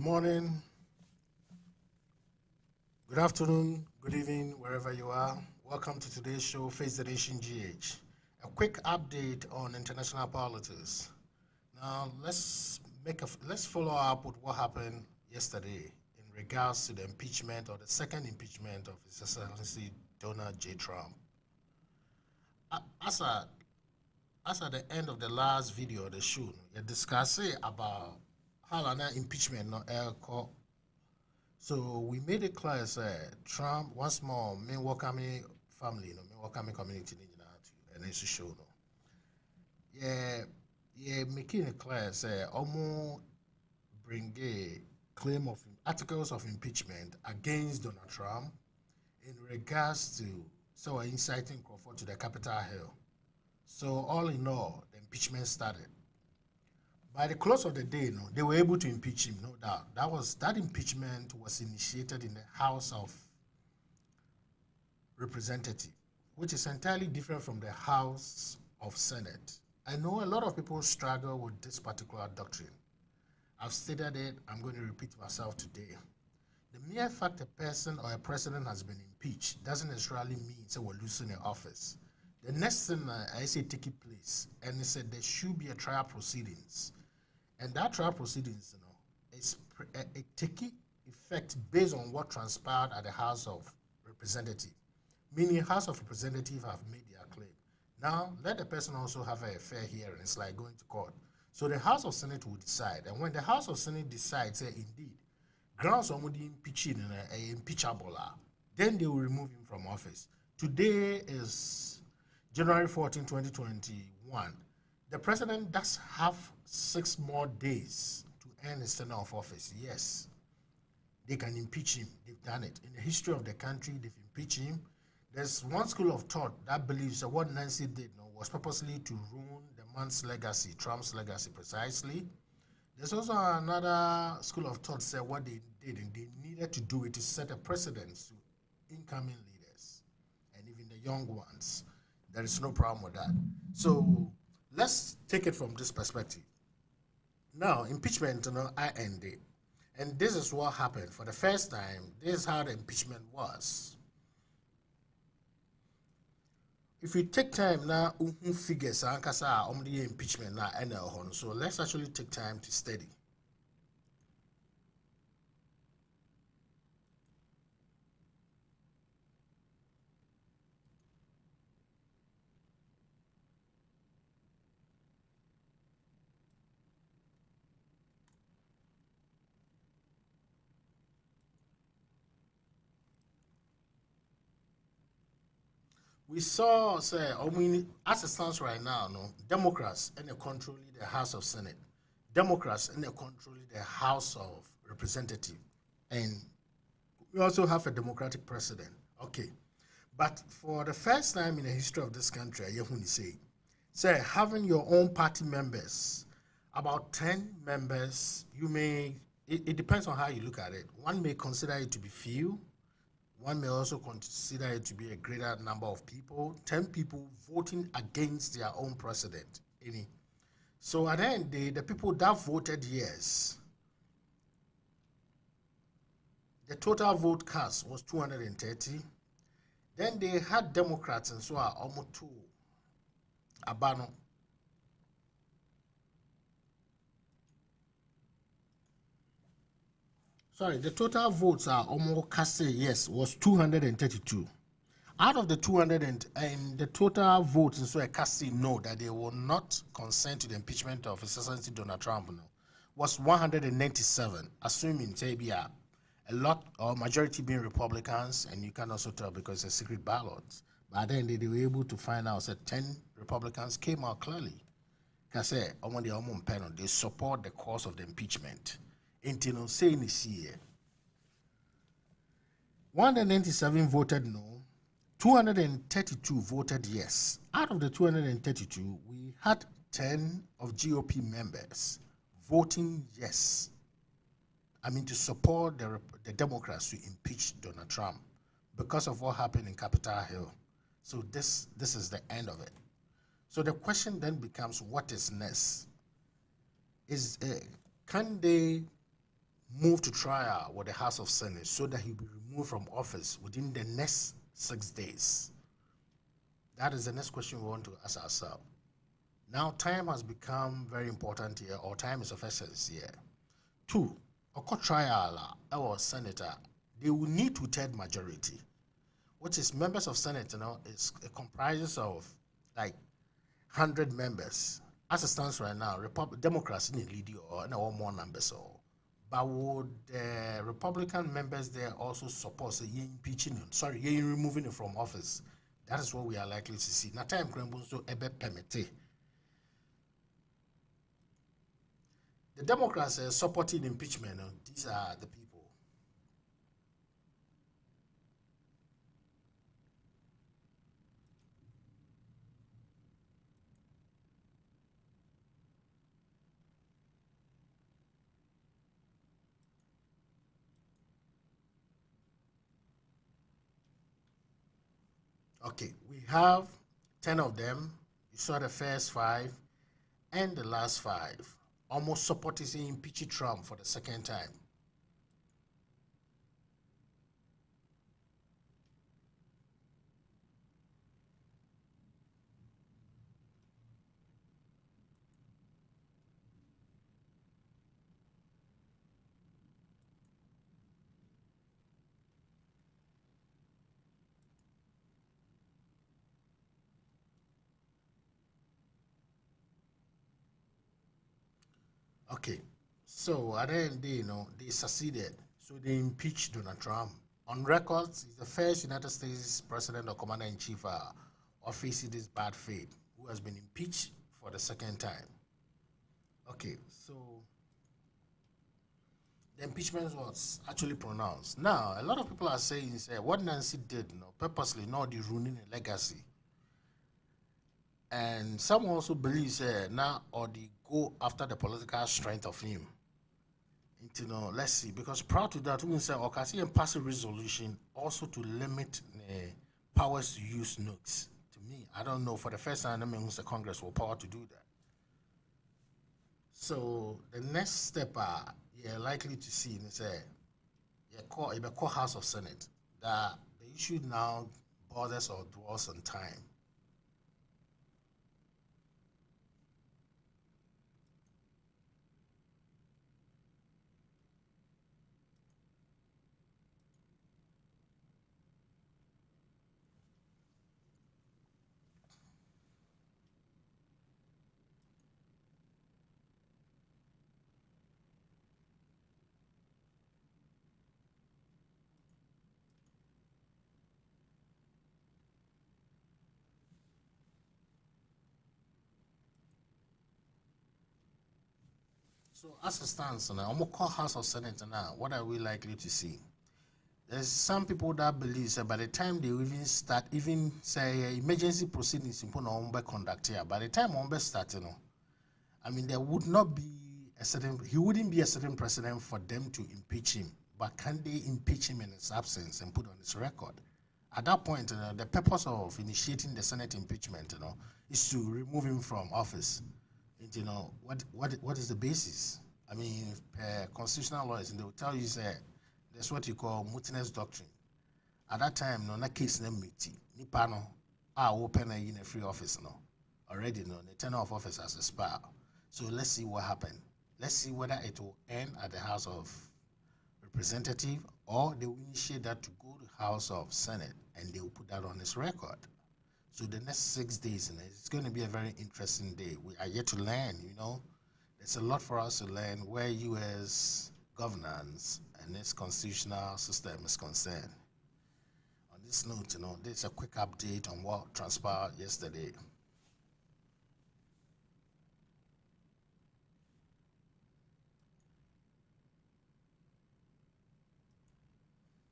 morning, good afternoon, good evening, wherever you are. Welcome to today's show, Face the Nation GH. A quick update on international politics. Now, let's follow up with what happened yesterday in regards to the impeachment or the second impeachment of His Excellency Donald J. Trump. As at the end of the last video, the show, we discussed about how an impeachment not occur. So we made it clear, Trump once more, me welcoming family, me welcoming community, and it's a show. Yeah, making it clear, almost bring a claim of articles of impeachment against Donald Trump in regards to inciting Crawford to the Capitol Hill. So all in all, the impeachment started. By the close of the day, they were able to impeach him, no doubt. That impeachment was initiated in the House of Representatives, which is entirely different from the House of Senate. I know a lot of people struggle with this particular doctrine. I've stated it, I'm going to repeat myself today. The mere fact a person or a president has been impeached doesn't necessarily mean we're losing an office. The next thing I say taking place, and it said there should be a trial proceedings. And that trial proceedings, is taking effect based on what transpired at the House of Representatives. Meaning House of Representatives have made their claim. Now, let the person also have a fair hearing. It's like going to court. So the House of Senate will decide. And when the House of Senate decides, indeed, grounds on the impeaching impeachable, then they will remove him from office. Today is January 14, 2021. The president does have 6 more days to end his tenure of office. Yes, they can impeach him. They've done it. In the history of the country, they've impeached him. There's one school of thought that believes that what Nancy did was purposely to ruin the man's legacy, Trump's legacy precisely. There's also another school of thought that what they did, and they needed to do it to set a precedent to incoming leaders and even the young ones. There is no problem with that. So let's take it from this perspective. Now, impeachment, I ended. And this is what happened. For the first time, this is how the impeachment was. If we take time now, figures the impeachment now, so let's actually take time to study. We saw, as it stands right now, Democrats and they control the House of Senate. Democrats and they control the House of Representatives. And we also have a Democratic president. Okay. But for the first time in the history of this country, having your own party members, about 10 members, it depends on how you look at it. One may consider it to be few. One may also consider it to be a greater number of people, 10 people voting against their own president. So at the end of the day, the people that voted yes, the total vote cast was 230. Then they had Democrats and so on, almost 2. Abano. Sorry, the total votes are almost cast yes was 232. Out of the 200 and the total votes and so a cast no that they will not consent to the impeachment of His Excellency Donald Trump was 197, assuming a lot or majority being Republicans, and you can also tell because it's a secret ballot. But then they were able to find out that 10 Republicans came out clearly. They support the cause of the impeachment. Until saying this year, 197 voted no, 232 voted yes. Out of the 232, we had 10 of GOP members voting yes. To support the Democrats to impeach Donald Trump because of what happened in Capitol Hill. So this is the end of it. So the question then becomes, what is next? Can they move to trial with the House of Senate so that he'll be removed from office within the next 6 days? That is the next question we want to ask ourselves. Now, time has become very important here, or time is of essence here. Two, a court trial or senator, they will need two-third majority, which is members of Senate, it comprises of like 100 members. As it stands right now, Democrats in the lead or more numbers. But would the Republican members there also support impeaching him? Sorry, removing him from office? That is what we are likely to see. Now, time so ebe permit. The Democrats are supporting impeachment. These are the people. Okay, we have 10 of them. You saw the first 5 and the last 5. Almost supporting impeaching Trump for the second time. Okay, so at the end of the day, they succeeded. So they impeached Donald Trump. On records, he's the first United States president or commander-in-chief of facing this bad fate, who has been impeached for the second time. Okay, so the impeachment was actually pronounced. Now, a lot of people are saying, what Nancy did, purposely, not the ruining a legacy. And some also believe now or they go after the political strength of him. Let's see, because prior to that, we can say Okasi and pass a resolution also to limit powers to use nukes. To me, I don't know, for the first time, the Congress will power to do that. So the next step you're likely to see is a core House of Senate that the issue now borders or dwells on time. So as it stands now, I'm gonna call House of Senate now. What are we likely to see? There's some people that believe that by the time they even start, even say emergency proceedings in conduct here, by the time Ombe start, I mean there would not be he wouldn't be a certain precedent for them to impeach him. But can they impeach him in his absence and put on his record? At that point, the purpose of initiating the Senate impeachment, is to remove him from office. What is the basis? I mean, constitutional lawyers, and they will tell you, there's what you call mutinous doctrine. At that time, no case name meeting. Nipano, open in a free office, already, the tenure of office has expired. So let's see what happened. Let's see whether it will end at the House of Representatives or they will initiate that to go to the House of Senate and they will put that on his record. So the next 6 days, it's going to be a very interesting day. We are yet to learn, There's a lot for us to learn where U.S. governance and its constitutional system is concerned. On this note, there's a quick update on what transpired yesterday.